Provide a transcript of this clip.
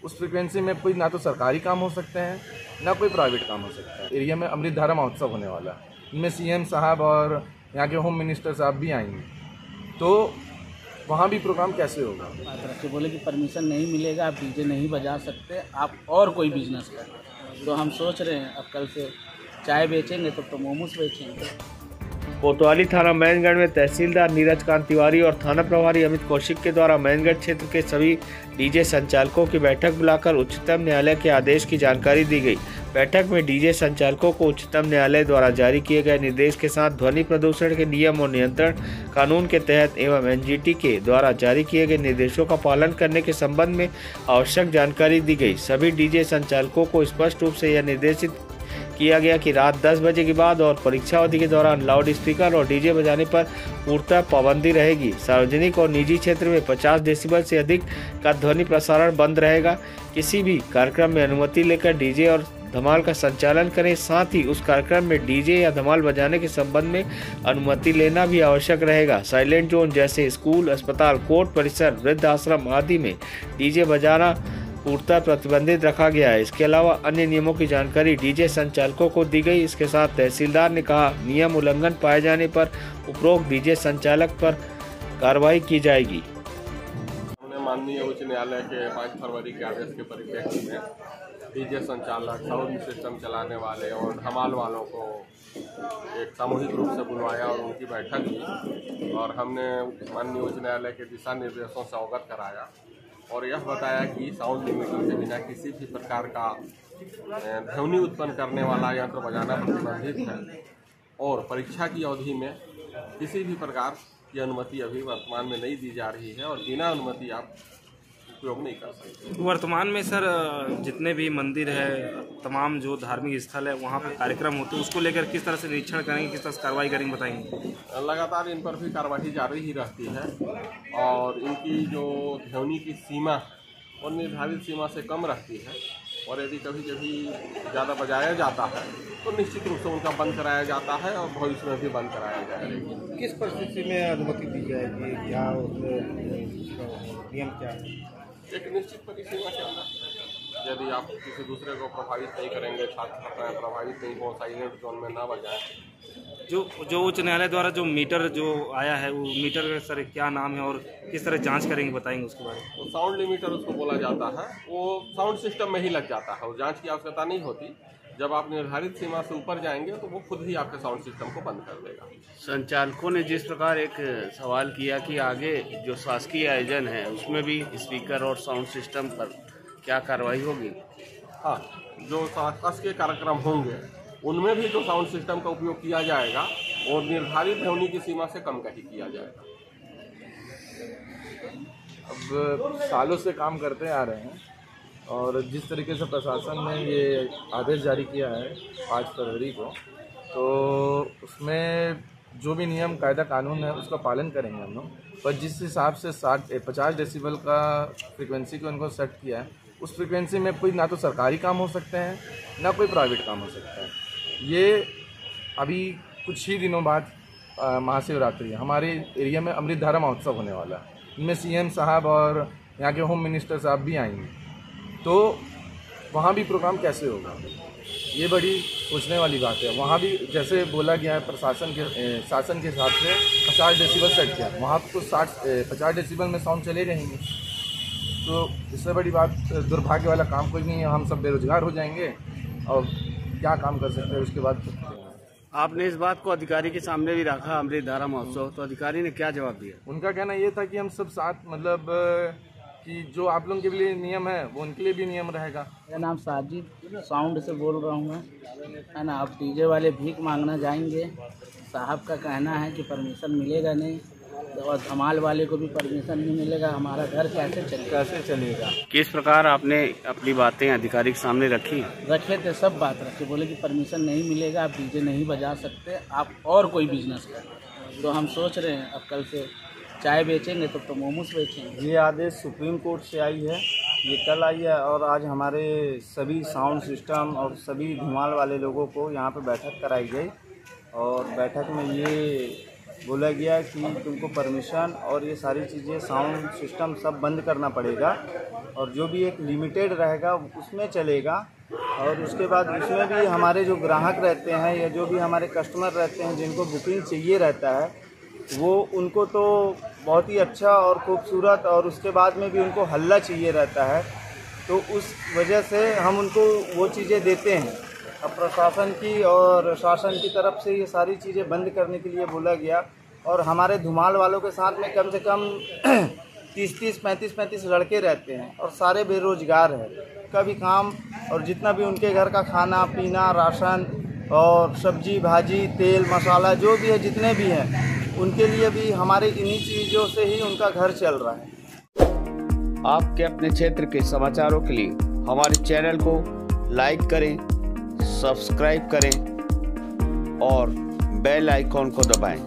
उस फ्रिक्वेंसी में कोई ना तो सरकारी काम हो सकते हैं ना कोई प्राइवेट काम हो सकता है। एरिया में अमृतधारा महोत्सव होने वाला है, इनमें सीएम साहब और यहाँ के होम मिनिस्टर साहब भी आएंगे, तो वहाँ भी प्रोग्राम कैसे होगा? बात रखे बोले कि परमिशन नहीं मिलेगा, आप डीजे नहीं बजा सकते, आप और कोई बिजनेस करें। तो हम सोच रहे हैं अब कल से चाय बेचेंगे तो मोमोज बेचेंगे। कोतवाली थाना महेंद्रगढ़ में तहसीलदार नीरज कांत तिवारी और थाना प्रभारी अमित कौशिक के द्वारा महेंद्रगढ़ क्षेत्र के सभी डीजे संचालकों की बैठक बुलाकर उच्चतम न्यायालय के आदेश की जानकारी दी गई। बैठक में डीजे संचालकों को उच्चतम न्यायालय द्वारा जारी किए गए निर्देश के साथ ध्वनि प्रदूषण के नियम और नियंत्रण कानून के तहत एवं एनजीटी के द्वारा जारी किए गए निर्देशों का पालन करने के संबंध में आवश्यक जानकारी दी गई। सभी डीजे संचालकों को स्पष्ट रूप से यह निर्देशित किया गया कि रात 10 बजे के बाद और परीक्षा अवधि के दौरान लाउड स्पीकर और डीजे बजाने पर पूर्णतः पाबंदी रहेगी। सार्वजनिक और निजी क्षेत्र में 50 डेसिबल से अधिक का ध्वनि प्रसारण बंद रहेगा। किसी भी कार्यक्रम में अनुमति लेकर डीजे और धमाल का संचालन करें, साथ ही उस कार्यक्रम में डीजे या धमाल बजाने के संबंध में अनुमति लेना भी आवश्यक रहेगा। साइलेंट जोन जैसे स्कूल, अस्पताल, कोर्ट परिसर, वृद्ध आश्रम आदि में डीजे बजाना पूर्णतः प्रतिबंधित रखा गया है। इसके अलावा अन्य नियमों की जानकारी डीजे संचालकों को दी गई। इसके साथ तहसीलदार ने कहा, नियम उल्लंघन पाए जाने पर उपरोक्त डीजे संचालक पर कार्रवाई की जाएगी। हमने माननीय उच्च न्यायालय के 5 फरवरी के आदेश के परिप्रेक्ष्य में डीजे संचालक, साउंड सिस्टम चलाने वाले और धमाल वालों को एक सामूहिक रूप से बुलवाया और उनकी बैठक की, और हमने माननीय उच्च न्यायालय के दिशा निर्देशों से अवगत कराया और यह बताया कि साउंड लिमिटर के बिना किसी भी प्रकार का ध्वनि उत्पन्न करने वाला यंत्र बजाना प्रतिबंधित है और परीक्षा की अवधि में किसी भी प्रकार की अनुमति अभी वर्तमान में नहीं दी जा रही है और बिना अनुमति आप उपयोग नहीं कर सकते। वर्तमान में सर जितने भी मंदिर है, तमाम जो धार्मिक स्थल है, वहाँ पर कार्यक्रम होते हैं, उसको लेकर किस तरह से निरीक्षण करेंगे, किस तरह से कार्रवाई करेंगे, बताएंगे? लगातार इन पर भी कार्रवाई जारी ही रहती है और इनकी जो ध्वनि की सीमा और निर्धारित सीमा से कम रहती है और यदि कभी कभी ज़्यादा बजाया जाता है तो निश्चित रूप से उनका बंद कराया जाता है और भविष्य में भी बंद कराया जाएगा। किस परिस्थिति में अनुमति दी जाएगी, क्या नियम क्या है? एक निश्चित परिसीमा के अंदर यदि आप किसी दूसरे को प्रभावित नहीं करेंगे, छात्र प्रभावित नहीं हो, साइलेंट जोन में ना बजाएं। जो उच्च न्यायालय द्वारा जो मीटर जो आया है, वो मीटर का सर क्या नाम है और किस तरह जांच करेंगे, बताएंगे उसके बारे में? तो साउंड लिमिटर उसको बोला जाता है, वो साउंड सिस्टम में ही लग जाता है और जांच की आवश्यकता नहीं होती। जब आप निर्धारित सीमा से ऊपर जाएंगे तो वो खुद ही आपके साउंड सिस्टम को बंद कर देगा। संचालकों ने जिस प्रकार एक सवाल किया कि आगे जो शासकीय आयोजन है उसमें भी स्पीकर और साउंड सिस्टम पर क्या कार्रवाई होगी? हाँ, जो शासकीय कार्यक्रम होंगे उनमें भी जो साउंड सिस्टम का उपयोग किया जाएगा और निर्धारित ध्वनि की सीमा से कम का ही किया जाएगा। अब सालों से काम करते आ रहे हैं और जिस तरीके से प्रशासन ने ये आदेश जारी किया है 5 फरवरी को, तो उसमें जो भी नियम कायदा कानून है उसका पालन करेंगे हम लोग। पर जिस हिसाब से 50 डेसिबल का फ्रिक्वेंसी को उनको सेट किया है, उस फ्रिक्वेंसी में कोई ना तो सरकारी काम हो सकते हैं ना कोई प्राइवेट काम हो सकता है। ये अभी कुछ ही दिनों बाद महाशिवरात्रि है, हमारे एरिया में अमृतधारा महोत्सव होने वाला है, इनमें सीएम साहब और यहाँ के होम मिनिस्टर साहब भी आएंगे, तो वहाँ भी प्रोग्राम कैसे होगा? ये बड़ी सोचने वाली बात है। वहाँ भी जैसे बोला गया है शासन के हिसाब से 50 डेसिबल सेट किया, वहाँ तो 50 डेसिबल में साउंड चले रहेंगे, तो इससे बड़ी बात दुर्भाग्य वाला काम कोई नहीं है। हम सब बेरोजगार हो जाएंगे और क्या काम कर सकते हैं उसके बाद। आपने इस बात को अधिकारी के सामने भी रखा, अमृतधारा महोत्सव, तो अधिकारी ने क्या जवाब दिया? उनका कहना ये था कि हम सब साथ, मतलब कि जो आप लोगों के लिए नियम है वो उनके लिए भी नियम रहेगा। मेरा नाम साजिद साउंड से बोल रहा हूँ मैं, है ना। अब डीजे वाले भीख मांगना जाएंगे, साहब का कहना है कि परमिशन मिलेगा नहीं, और धमाल वाले को भी परमिशन नहीं मिलेगा। हमारा घर कैसे चलेगा? किस प्रकार आपने अपनी बातें अधिकारी के सामने रखी? रखे थे, सब बात रखे, बोले कि परमिशन नहीं मिलेगा, आप डीजे नहीं बजा सकते, आप और कोई बिजनेस करें। तो हम सोच रहे हैं अब कल से चाय बेचेंगे तो मोमोज बेचेंगे। ये आदेश सुप्रीम कोर्ट से आई है, ये कल आई है और आज हमारे सभी साउंड सिस्टम और सभी धमाल वाले लोगों को यहाँ पे बैठक कराई गई और बैठक में ये बोला गया कि तुमको परमिशन और ये सारी चीज़ें साउंड सिस्टम सब बंद करना पड़ेगा और जो भी एक लिमिटेड रहेगा उसमें चलेगा। और उसके बाद उसमें भी हमारे जो ग्राहक रहते हैं या जो भी हमारे कस्टमर रहते हैं जिनको बुकिंग चाहिए रहता है वो उनको तो बहुत ही अच्छा और खूबसूरत और उसके बाद में भी उनको हल्ला चाहिए रहता है, तो उस वजह से हम उनको वो चीज़ें देते हैं। अब प्रशासन की और शासन की तरफ से ये सारी चीज़ें बंद करने के लिए बोला गया और हमारे धुमाल वालों के साथ में कम से कम 30-30, 35-35 लड़के रहते हैं और सारे बेरोजगार हैं। कभी काम और जितना भी उनके घर का खाना पीना राशन और सब्जी भाजी तेल मसाला जो भी है जितने भी हैं उनके लिए भी हमारे इन्हीं चीज़ों से ही उनका घर चल रहा है। आपके अपने क्षेत्र के समाचारों के लिए हमारे चैनल को लाइक करें, सब्सक्राइब करें और बेल आइकॉन को दबाएं।